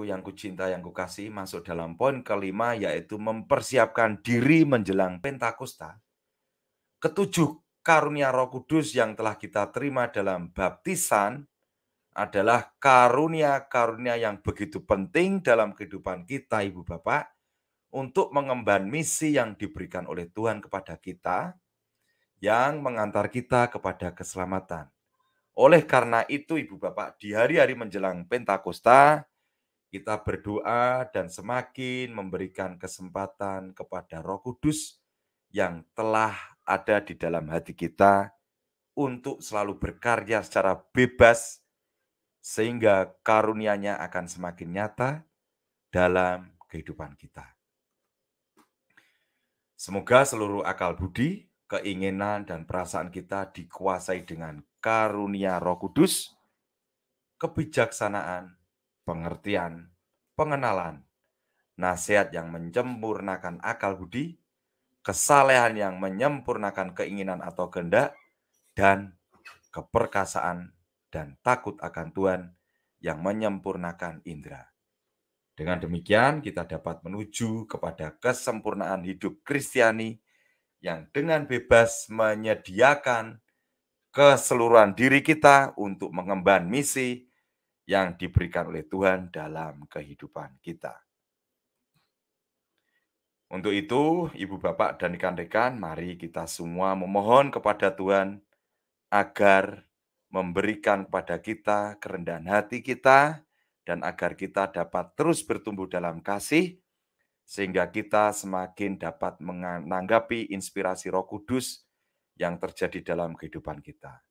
yang kucinta, yang kukasihi, masuk dalam poin kelima, yaitu mempersiapkan diri menjelang Pentakosta. Ketujuh karunia Roh Kudus yang telah kita terima dalam baptisan adalah karunia-karunia yang begitu penting dalam kehidupan kita, Ibu Bapak, untuk mengemban misi yang diberikan oleh Tuhan kepada kita, yang mengantar kita kepada keselamatan. Oleh karena itu, Ibu Bapak, di hari-hari menjelang Pentakosta, kita berdoa dan semakin memberikan kesempatan kepada Roh Kudus yang telah ada di dalam hati kita untuk selalu berkarya secara bebas, sehingga karunia-Nya akan semakin nyata dalam kehidupan kita. Semoga seluruh akal budi, keinginan, dan perasaan kita dikuasai dengan karunia Roh Kudus, kebijaksanaan, pengertian, pengenalan, nasihat yang menyempurnakan akal budi, kesalehan yang menyempurnakan keinginan atau kehendak, dan keperkasaan dan takut akan Tuhan yang menyempurnakan indera. Dengan demikian kita dapat menuju kepada kesempurnaan hidup Kristiani yang dengan bebas menyediakan keseluruhan diri kita untuk mengemban misi yang diberikan oleh Tuhan dalam kehidupan kita. Untuk itu, Ibu Bapak dan rekan-rekan, mari kita semua memohon kepada Tuhan agar memberikan kepada kita kerendahan hati kita dan agar kita dapat terus bertumbuh dalam kasih, sehingga kita semakin dapat menanggapi inspirasi Roh Kudus yang terjadi dalam kehidupan kita.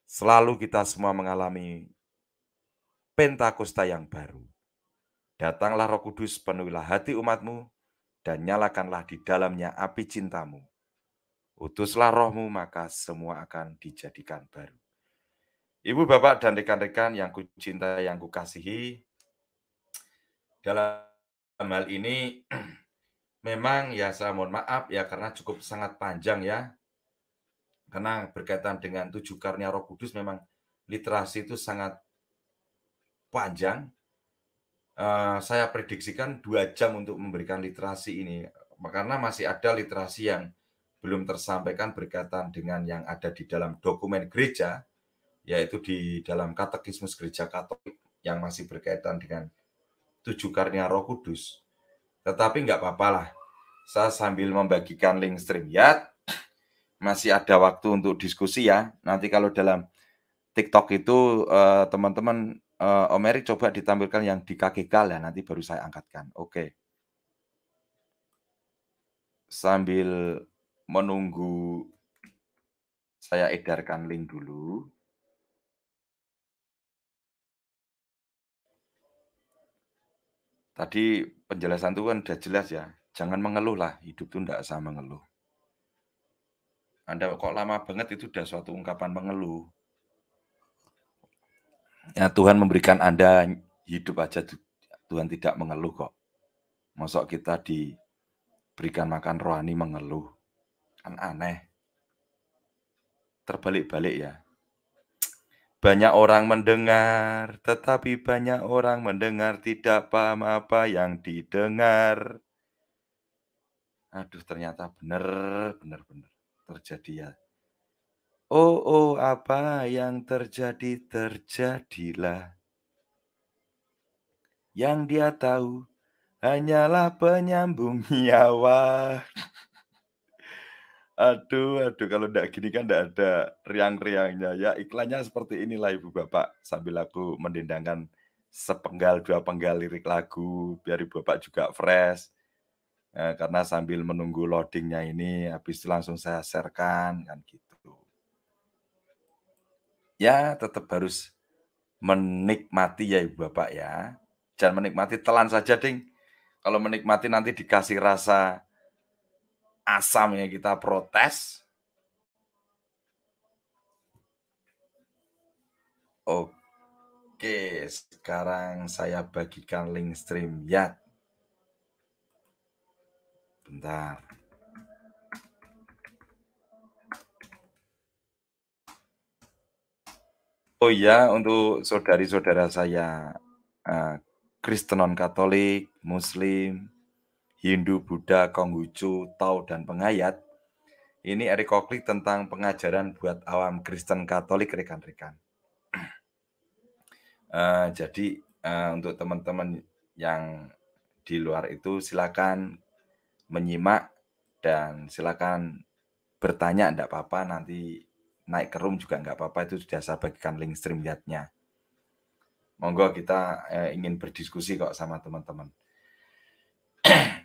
Selalu kita semua mengalami Pentakosta yang baru. Datanglah Roh Kudus, penuhilah hati umat-Mu, dan nyalakanlah di dalamnya api cinta-Mu. Utuslah Roh-Mu, maka semua akan dijadikan baru. Ibu, Bapak, dan rekan-rekan yang kucinta, yang kukasihi, dalam hal ini memang ya saya mohon maaf ya karena cukup sangat panjang ya. Karena berkaitan dengan 7 karunia Roh Kudus memang literasi itu sangat panjang. Saya prediksikan 2 jam untuk memberikan literasi ini, karena masih ada literasi yang belum tersampaikan berkaitan dengan yang ada di dalam dokumen gereja, yaitu di dalam Katekismus Gereja Katolik yang masih berkaitan dengan 7 karunia Roh Kudus. Tetapi nggak apa-apa lah, saya sambil membagikan link StreamYard, masih ada waktu untuk diskusi ya. Nanti kalau dalam TikTok itu teman-teman, Om Eri coba ditampilkan yang di KGK ya, nanti baru saya angkatkan. Oke. Sambil menunggu saya edarkan link dulu. Tadi penjelasan itu kan udah jelas ya, jangan mengeluh lah, hidup itu enggak usah mengeluh. Anda kok lama banget itu udah suatu ungkapan mengeluh. Ya Tuhan memberikan Anda hidup aja, Tuhan tidak mengeluh kok. Mosok kita diberikan makan rohani mengeluh, kan aneh. Terbalik-balik ya. Banyak orang mendengar, tetapi banyak orang mendengar tidak paham apa yang didengar. Aduh, ternyata benar terjadi ya. Oh, apa yang terjadi, terjadilah. Yang dia tahu hanyalah penyambung nyawa. Aduh, kalau enggak gini kan enggak ada riang-riangnya. Ya iklannya seperti inilah Ibu Bapak, sambil aku mendendangkan sepenggal, 2 penggal lirik lagu, biar Ibu Bapak juga fresh. Karena sambil menunggu loading-nya ini, habis itu langsung saya share-kan, kan gitu. Ya, tetap harus menikmati ya Ibu Bapak ya. Jangan menikmati telan saja, ding. Kalau menikmati nanti dikasih rasa asam ya kita protes. Oke, sekarang saya bagikan link StreamYard. Bentar. Oh iya, untuk saudari-saudara saya Kristen non-Katolik, Muslim, Hindu, Buddha, Konghucu, Tao, dan Pengayat. Ini Erikoklik tentang pengajaran buat awam Kristen Katolik, rekan-rekan. Jadi untuk teman-teman yang di luar itu silakan menyimak dan silakan bertanya, enggak apa-apa, nanti naik ke room juga enggak apa-apa, itu sudah saya bagikan link stream chat-nya. Monggo kita ingin berdiskusi kok sama teman-teman.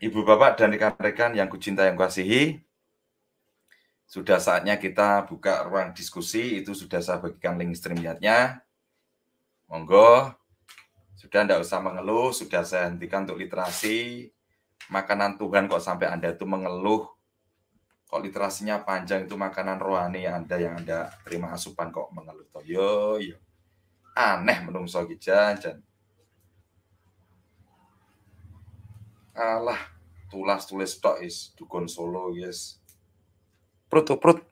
Ibu bapak dan rekan-rekan yang kucinta yang kasihi, sudah saatnya kita buka ruang diskusi, itu sudah saya bagikan link stream chat-nya. Monggo, sudah enggak usah mengeluh, sudah saya hentikan untuk literasi. Makanan Tuhan kok sampai Anda itu mengeluh. Kok literasinya panjang, itu makanan rohani Anda yang Anda terima asupan kok mengeluh. Yo. Aneh menungso iki jan. Alah, tulis tok is dukun Solo yes. Prut.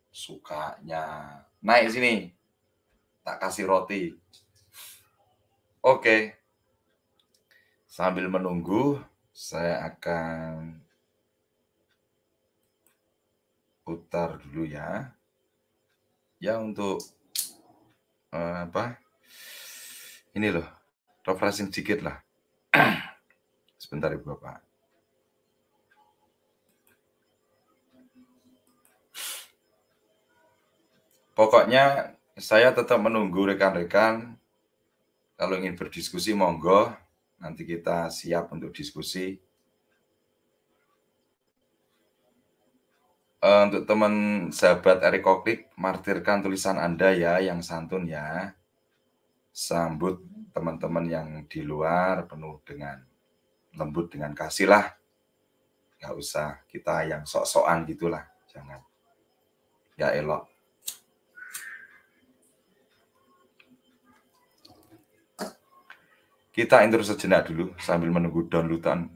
Sukanya. Naik sini. Tak kasih roti. Oke. Sambil menunggu, saya akan putar dulu ya. Ya untuk ini loh, refreshing sedikit lah. Sebentar Ibu Bapak. Pokoknya saya tetap menunggu rekan-rekan. Kalau ingin berdiskusi monggo, nanti kita siap untuk diskusi. Untuk teman sahabat Erikoklik, martirkan tulisan Anda ya, yang santun ya. Sambut teman-teman yang di luar penuh dengan lembut, dengan kasih lah. Nggak usah kita yang sok-sokan gitulah, jangan. Ya elok. Kita intro sejenak dulu sambil menunggu downloadan.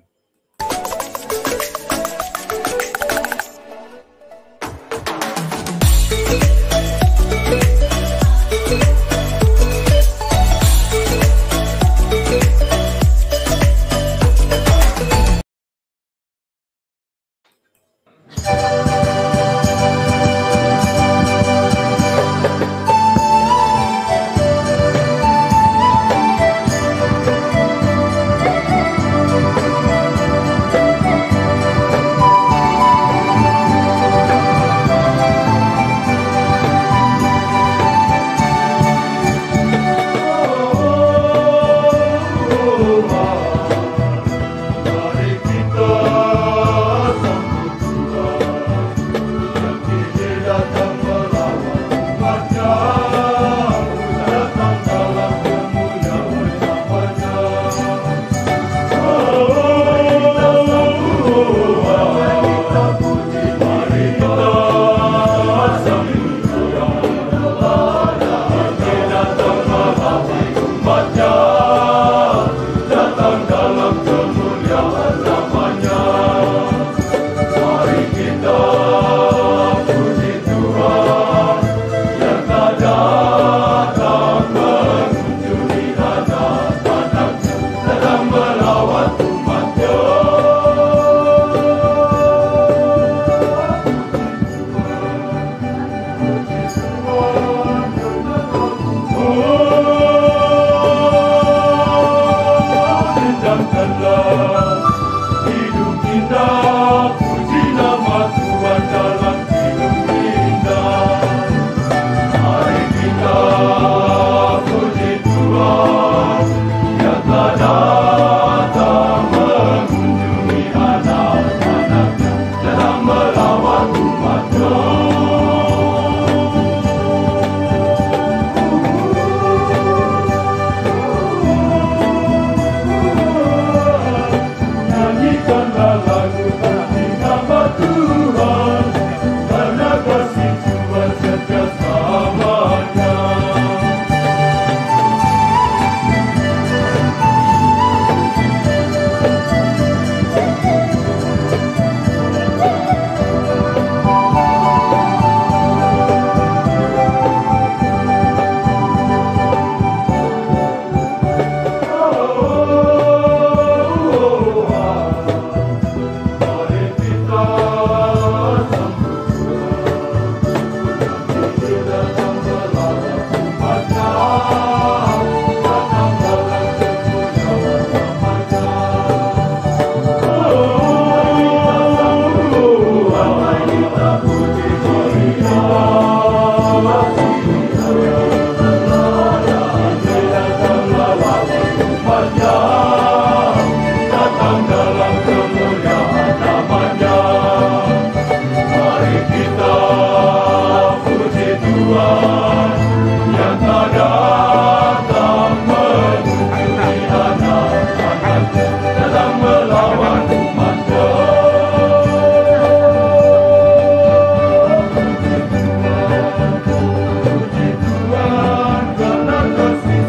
Tuhannya, datang dalam kemuliaan namanya. Mari kita puji Tuhan yang telah datang mengunjungi anak-anaknya, datang melawan umatnya. Puji Tuhan karena kasih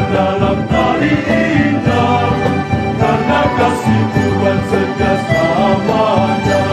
dalam tari indah, karena kasih Tuhan setia selamanya.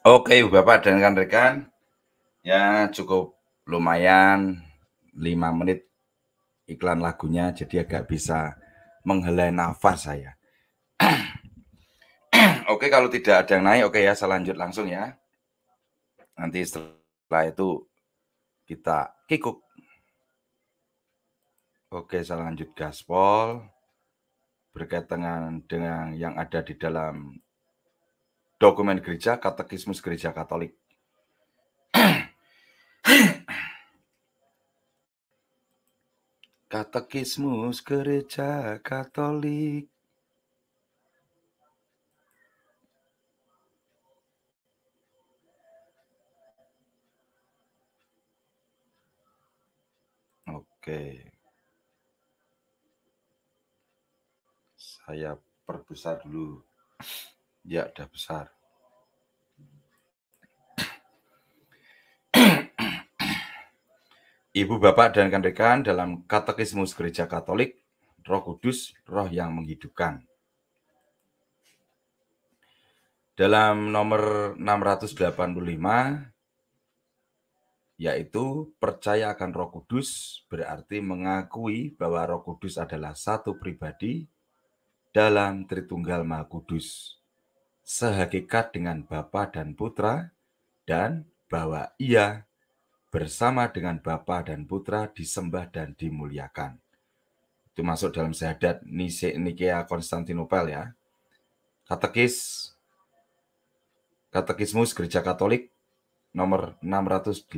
Oke, Bapak dan rekan-rekan, ya cukup lumayan 5 menit iklan lagunya, jadi agak bisa menghela nafas saya. Oke, kalau tidak ada yang naik, oke ya, saya lanjut langsung ya. Nanti setelah itu kita kikuk. Oke, saya lanjut gaspol berkaitan dengan yang ada di dalam dokumen gereja, Katekismus Gereja Katolik. Katekismus Gereja Katolik. Oke. Saya perbesar dulu. Ya, udah besar. Ibu, Bapak, dan rekan-rekan, dalam Katekismus Gereja Katolik, Roh Kudus, roh yang menghidupkan. Dalam nomor 685, yaitu percaya akan Roh Kudus berarti mengakui bahwa Roh Kudus adalah satu pribadi dalam Tritunggal Maha Kudus, sehakikat dengan Bapa dan Putra, dan bahwa Ia bersama dengan Bapa dan Putra disembah dan dimuliakan. Itu masuk dalam syahadat Nikea Konstantinopel ya. Katekismus Gereja Katolik nomor 686.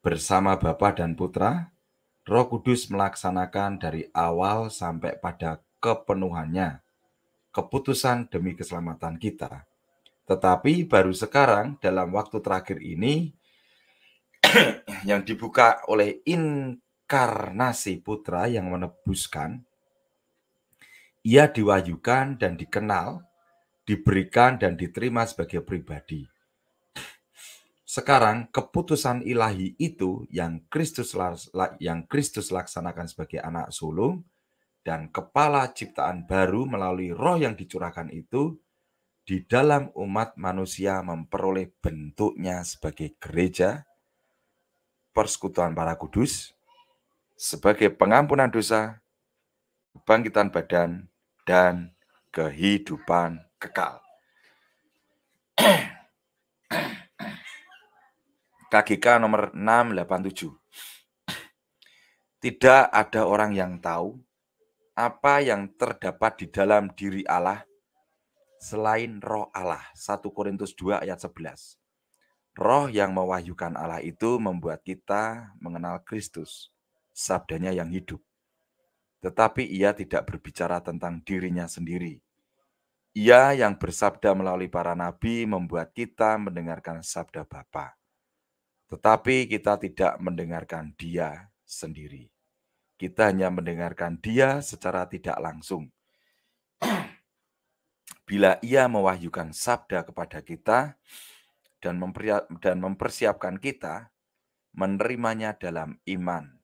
Bersama Bapa dan Putra, Roh Kudus melaksanakan dari awal sampai pada kepenuhannya keputusan demi keselamatan kita. Tetapi baru sekarang dalam waktu terakhir ini yang dibuka oleh inkarnasi Putra yang menebuskan, Ia diwahyukan dan dikenal, diberikan dan diterima sebagai pribadi. Sekarang keputusan ilahi itu yang Kristus laksanakan sebagai anak sulung dan kepala ciptaan baru melalui roh yang dicurahkan itu di dalam umat manusia memperoleh bentuknya sebagai gereja, persekutuan para kudus, sebagai pengampunan dosa, kebangkitan badan, dan kehidupan kekal. KGK nomor 687. Tidak ada orang yang tahu apa yang terdapat di dalam diri Allah selain roh Allah. 1 Korintus 2 ayat 11. Roh yang mewahyukan Allah itu membuat kita mengenal Kristus, sabdanya yang hidup. Tetapi ia tidak berbicara tentang dirinya sendiri. Ia yang bersabda melalui para nabi membuat kita mendengarkan sabda Bapa. Tetapi kita tidak mendengarkan Dia sendiri. Kita hanya mendengarkan Dia secara tidak langsung. Bila Ia mewahyukan sabda kepada kita dan mempersiapkan kita menerimanya dalam iman.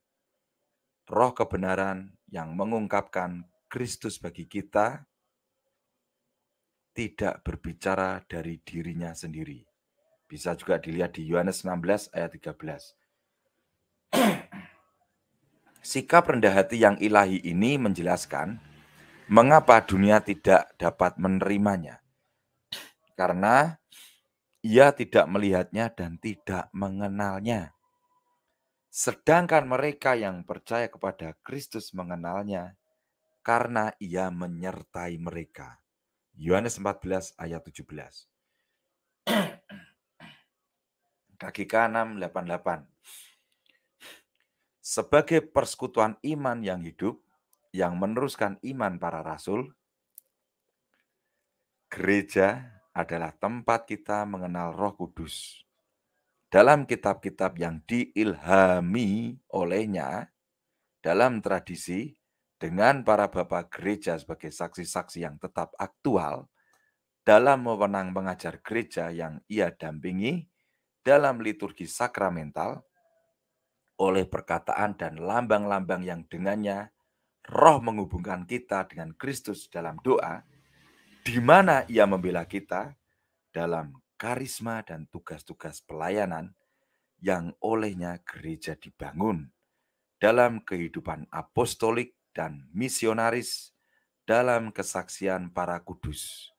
Roh kebenaran yang mengungkapkan Kristus bagi kita tidak berbicara dari dirinya sendiri. Bisa juga dilihat di Yohanes 16 ayat 13. Sikap rendah hati yang ilahi ini menjelaskan mengapa dunia tidak dapat menerimanya. Karena ia tidak melihatnya dan tidak mengenalnya. Sedangkan mereka yang percaya kepada Kristus mengenalnya karena ia menyertai mereka. Yohanes 14 ayat 17. KGK 688. Sebagai persekutuan iman yang hidup, yang meneruskan iman para rasul, gereja adalah tempat kita mengenal Roh Kudus. Dalam kitab-kitab yang diilhami olehnya, dalam tradisi, dengan para bapak gereja sebagai saksi-saksi yang tetap aktual, dalam wewenang mengajar gereja yang ia dampingi, dalam liturgi sakramental, oleh perkataan dan lambang-lambang yang dengannya Roh menghubungkan kita dengan Kristus dalam doa, di mana ia membela kita dalam karisma dan tugas-tugas pelayanan yang olehnya gereja dibangun dalam kehidupan apostolik dan misionaris dalam kesaksian para kudus,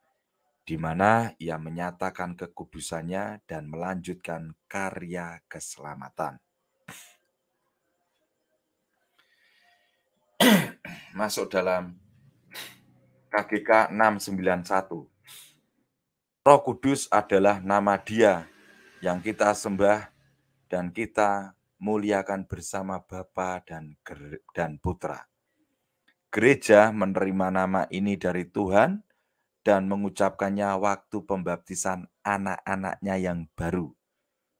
di mana ia menyatakan kekudusannya dan melanjutkan karya keselamatan. Masuk dalam KGK 691. Roh Kudus adalah nama Dia yang kita sembah dan kita muliakan bersama Bapa dan Putra. Gereja menerima nama ini dari Tuhan dan mengucapkannya waktu pembaptisan anak-anaknya yang baru.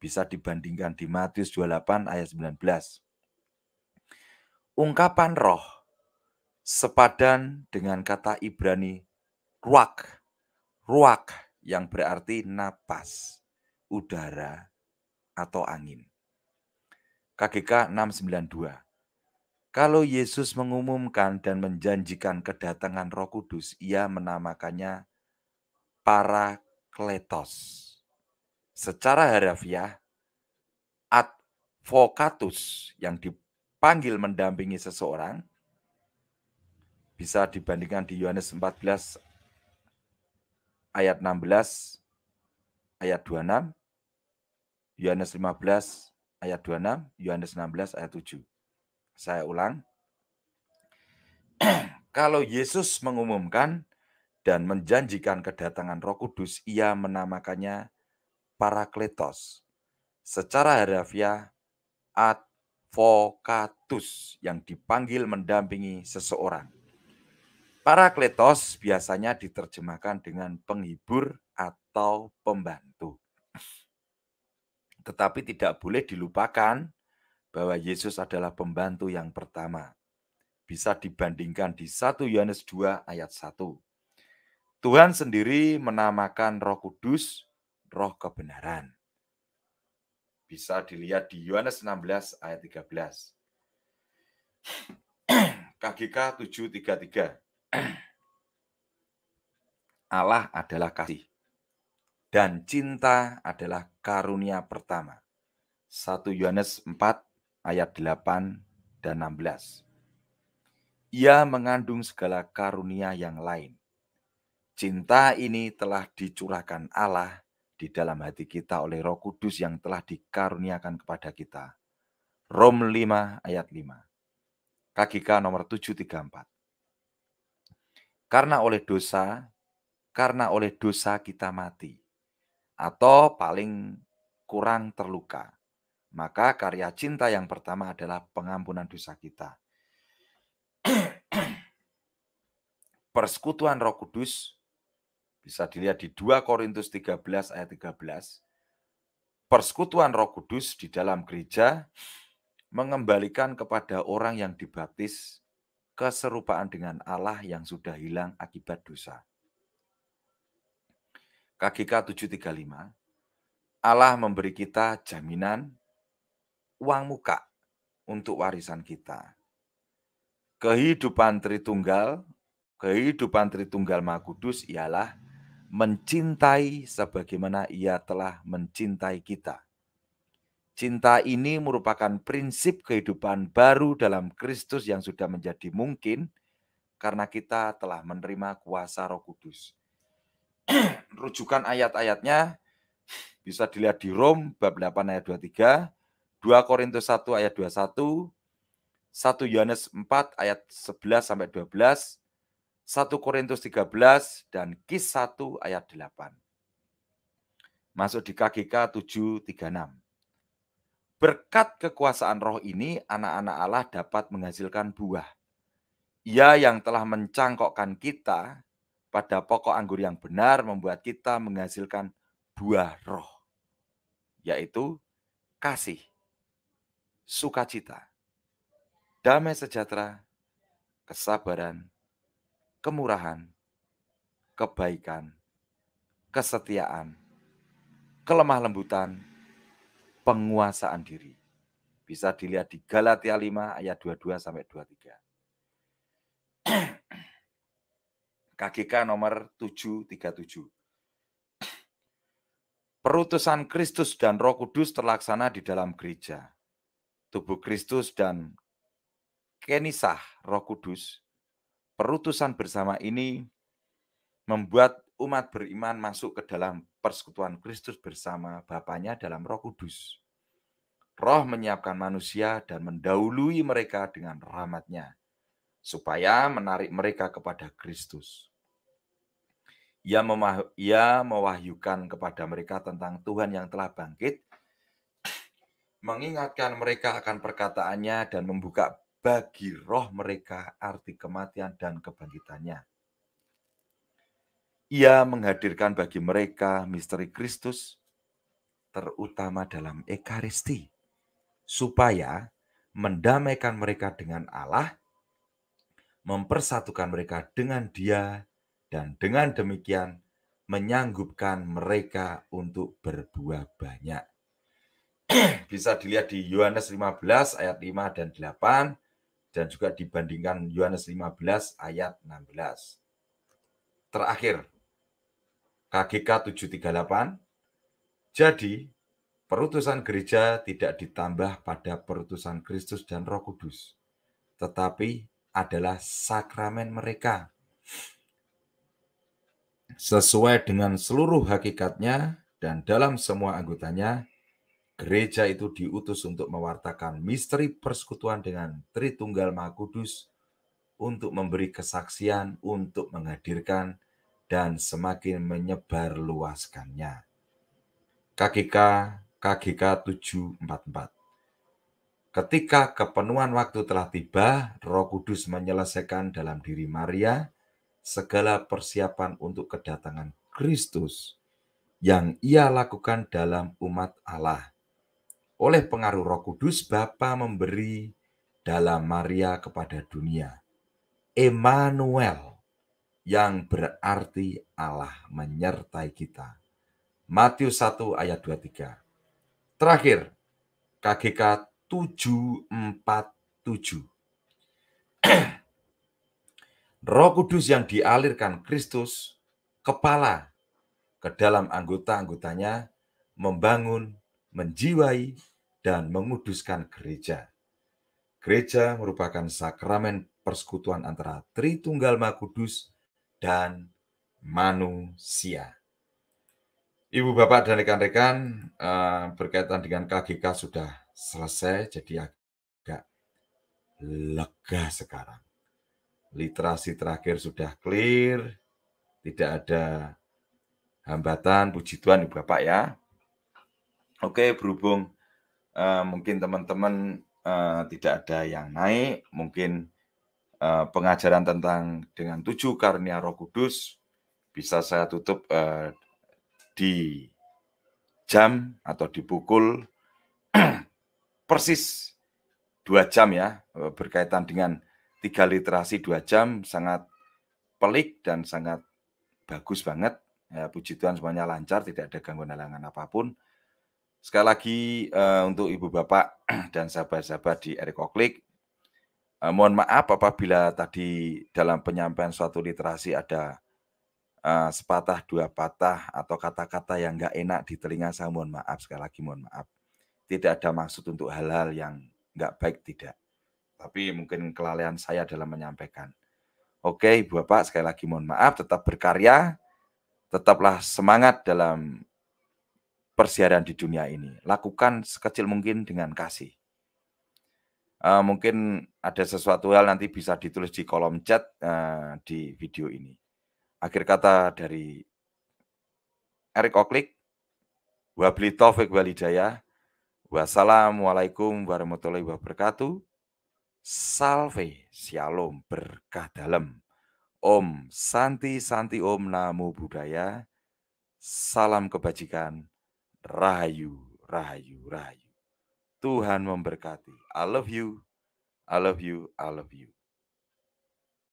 Bisa dibandingkan di Matius 28 ayat 19. Ungkapan roh sepadan dengan kata Ibrani ruach yang berarti napas, udara, atau angin. KGK 692. Kalau Yesus mengumumkan dan menjanjikan kedatangan Roh Kudus, ia menamakannya Parakletos. Secara harafiah, advocatus yang dipanggil mendampingi seseorang, bisa dibandingkan di Yohanes 14 ayat 16 ayat 26, Yohanes 15 ayat 26, Yohanes 16 ayat 7. Saya ulang. Kalau Yesus mengumumkan dan menjanjikan kedatangan Roh Kudus, ia menamakannya Parakletos. Secara harfiah advocatus yang dipanggil mendampingi seseorang. Parakletos biasanya diterjemahkan dengan penghibur atau pembantu. Tetapi tidak boleh dilupakan bahwa Yesus adalah pembantu yang pertama. Bisa dibandingkan di 1 Yohanes 2 ayat 1. Tuhan sendiri menamakan Roh Kudus Roh kebenaran. Bisa dilihat di Yohanes 16 ayat 13. KGK 733. Allah adalah kasih dan cinta adalah karunia pertama. 1 Yohanes 4 ayat 8 dan 16. Ia mengandung segala karunia yang lain. Cinta ini telah dicurahkan Allah di dalam hati kita oleh Roh Kudus yang telah dikaruniakan kepada kita. Rom 5 ayat 5. KGK nomor 734. Karena oleh dosa kita mati, atau paling kurang terluka. Maka karya cinta yang pertama adalah pengampunan dosa kita. Persekutuan Roh Kudus bisa dilihat di 2 Korintus 13 ayat 13. Persekutuan Roh Kudus di dalam gereja mengembalikan kepada orang yang dibaptis keserupaan dengan Allah yang sudah hilang akibat dosa. KGK 735. Allah memberi kita jaminan uang muka untuk warisan kita. Kehidupan Tritunggal Maha Kudus ialah mencintai sebagaimana Ia telah mencintai kita. Cinta ini merupakan prinsip kehidupan baru dalam Kristus yang sudah menjadi mungkin karena kita telah menerima kuasa Roh Kudus. Rujukan ayat-ayatnya bisa dilihat di Rom bab 8 ayat 23, 2 Korintus 1 ayat 21, 1 Yohanes 4 ayat 11 sampai 12, 1 Korintus 13 dan Kisah 1 ayat 8. Masuk di KGK 736. Berkat kekuasaan Roh ini, anak-anak Allah dapat menghasilkan buah. Ia yang telah mencangkokkan kita pada pokok anggur yang benar membuat kita menghasilkan buah Roh, yaitu kasih, sukacita, damai sejahtera, kesabaran, kemurahan, kebaikan, kesetiaan, kelemah lembutan, penguasaan diri. Bisa dilihat di Galatia 5 ayat 22 sampai 23. KGK nomor 737. Perutusan Kristus dan Roh Kudus terlaksana di dalam gereja. Tubuh Kristus dan kenisah Roh Kudus, perutusan bersama ini membuat umat beriman masuk ke dalam persekutuan Kristus bersama Bapanya dalam Roh Kudus. Roh menyiapkan manusia dan mendahului mereka dengan rahmat-Nya, supaya menarik mereka kepada Kristus. Ia mewahyukan kepada mereka tentang Tuhan yang telah bangkit, mengingatkan mereka akan perkataannya dan membuka bagi roh mereka arti kematian dan kebangkitannya. Ia menghadirkan bagi mereka misteri Kristus, terutama dalam Ekaristi, supaya mendamaikan mereka dengan Allah, mempersatukan mereka dengan Dia, dan dengan demikian menyanggupkan mereka untuk berbuah banyak. Bisa dilihat di Yohanes 15 ayat 5 dan 8, dan juga dibandingkan Yohanes 15 ayat 16. Terakhir, KGK 738. Jadi, Perutusan gereja tidak ditambah pada perutusan Kristus dan Roh Kudus, tetapi adalah sakramen mereka. Sesuai dengan seluruh hakikatnya dan dalam semua anggotanya, gereja itu diutus untuk mewartakan misteri persekutuan dengan Tritunggal Maha Kudus, untuk memberi kesaksian, untuk menghadirkan, dan semakin menyebarluaskannya. KGK 744. Ketika kepenuhan waktu telah tiba, Roh Kudus menyelesaikan dalam diri Maria segala persiapan untuk kedatangan Kristus yang ia lakukan dalam umat Allah. Oleh pengaruh Roh Kudus, Bapa memberi dalam Maria kepada dunia Emmanuel, yang berarti Allah menyertai kita. Matius 1 ayat 23. Terakhir, KGK 747. Roh Kudus yang dialirkan Kristus, kepala, ke dalam anggota-anggotanya, membangun, menjiwai, dan menguduskan gereja. Gereja merupakan sakramen persekutuan antara Tritunggal Maha Kudus dan manusia. Ibu, Bapak, dan rekan-rekan, berkaitan dengan KGK sudah selesai, jadi agak lega sekarang. Literasi terakhir sudah clear, tidak ada hambatan, puji Tuhan, Ibu Bapak ya. Oke, berhubung mungkin teman-teman tidak ada yang naik, mungkin pengajaran tentang dengan 7 karunia Roh Kudus bisa saya tutup di jam atau di pukul persis 2 jam ya, berkaitan dengan 3 literasi 2 jam, sangat pelik dan sangat bagus banget. Ya, puji Tuhan semuanya lancar, tidak ada gangguan halangan apapun. Sekali lagi untuk Ibu Bapak dan sahabat-sahabat di Eriko Klik, mohon maaf apabila tadi dalam penyampaian suatu literasi ada sepatah dua patah atau kata-kata yang nggak enak di telinga saya, mohon maaf, sekali lagi mohon maaf. Tidak ada maksud untuk hal-hal yang nggak baik, tidak. Tapi mungkin kelalaian saya dalam menyampaikan. Oke, Ibu Bapak, sekali lagi mohon maaf, tetap berkarya, tetaplah semangat dalam persiaran di dunia ini. Lakukan sekecil mungkin dengan kasih. Mungkin ada sesuatu hal nanti bisa ditulis di kolom chat di video ini. Akhir kata dari Erik Oklik, wabillahi taufik wal hidayah. Wassalamualaikum warahmatullahi wabarakatuh. Salve, shalom, berkah dalam. Om Santi Santi Om Namo Buddhaya. Salam kebajikan. Rahayu, rahayu, rahayu. Tuhan memberkati. I love you, I love you, I love you.